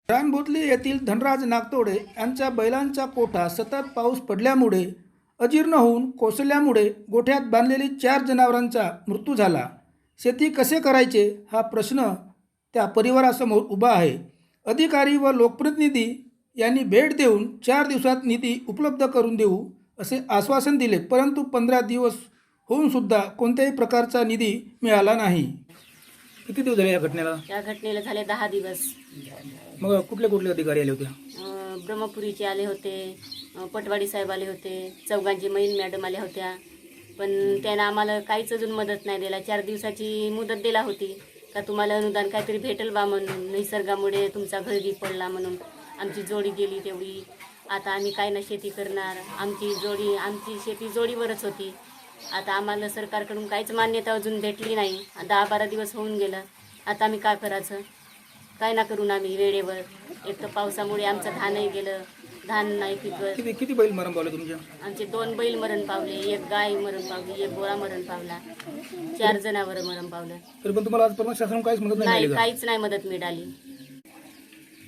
रानबोतली येथील धनराज नागतोडे यांच्या बैलांचा कोठा सतत पाऊस पडल्यामुळे अजीर्ण होऊन कोसळल्यामुळे गोठ्यात बांधलेली 4 जनावरांचा मृत्यू झाला। शेती कसे करायचे हा प्रश्न त्या परिवारासमोर उभा आहे। अधिकारी व लोकप्रतिनिधी यांनी भेट देऊन 4 दिवसात निधी उपलब्ध करून देऊ असे आश्वासन दिले, परंतु 15 दिवस होऊन सुद्धा कोणत्याही प्रकारचा निधी मिळाला नाही। किती दिवस झाले या घटनेला? या घटनेला झाले 10 दिवस। मग कुठले अधिकारी आले होते? ब्रह्मपुरीचे आले होते, पटवाडी साहेब आले होते, चौघांची मैन मॅडम आल्या होत्या, पण त्यानं आम्हाला काहीच अजून मदत नाही दिला। 4 दिवसाची मुदत दिला होती का तुम्हाला अनुदान काहीतरी भेटेल बा म्हणून, निसर्गामुळे तुमचा घरी पडला म्हणून आमची जोडी गेली तेवढी। आता आम्ही काय ना शेती करणार, आमची शेती जोडीवरच होती। आता आम्हाला सरकारकडून काहीच मान्यता अजून भेटली नाही। 10-12 दिवस होऊन गेलं, आता आम्ही काय करायचं? काय ना करून आम्ही वेळेवर, एक तर पावसामुळे आमचं धानही गेलं, धान नाही पिकत। किती बैल मरण पावले तुमच्या? आमचे 2 बैल मरण पावले, 1 गाय मरण पावली, 1 गोरा मरण पावला, 4 जनावर मरण पावलं। तरी पण तुम्हाला आजपर्यंत शासनाकडून काहीच मदत नाही मिळाली? काहीच नाही मदत मिळाली।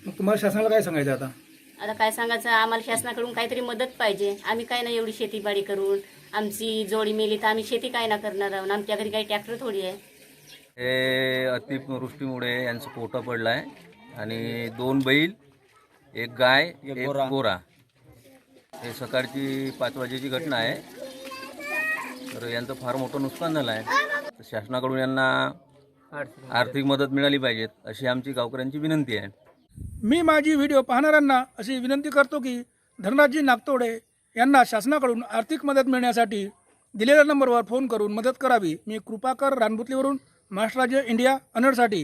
मग तुम्हाला शासनाला काय सांगायचं आता? आता काय सांगायचं, आम्हाला शासनाकडून काहीतरी मदत पाहिजे। आम्ही काय ना एवढी शेतीबाडी करून आमची जोडी मेली तर आम्ही शेती काय ना करणार आहोत? आमच्या घरी काही ट्रॅक्टर थोडी आहे। हे अतिवृष्टीमुळे यांचं पोटा पडलं आहे आणि 2 बैल, 1 गाय, 1 गोरा। हे सकाळची 5 वाजेची घटना आहे। तर यांचं फार मोठं नुकसान झालं आहे। शासनाकडून यांना आर्थिक मदत मिळाली पाहिजे अशी आमची गावकऱ्यांची विनंती आहे। मी माझी व्हिडिओ पाहणाऱ्यांना अशी विनंती करतो की धनराजजी नागतोडे यांना शासनाकडून आर्थिक मदत मिळण्यासाठी दिलेल्या नंबरवर फोन करून मदत करावी। मी कृपाकर रानबोतलीवरून महाराष्ट्र राज्य इंडिया अनडसाठी।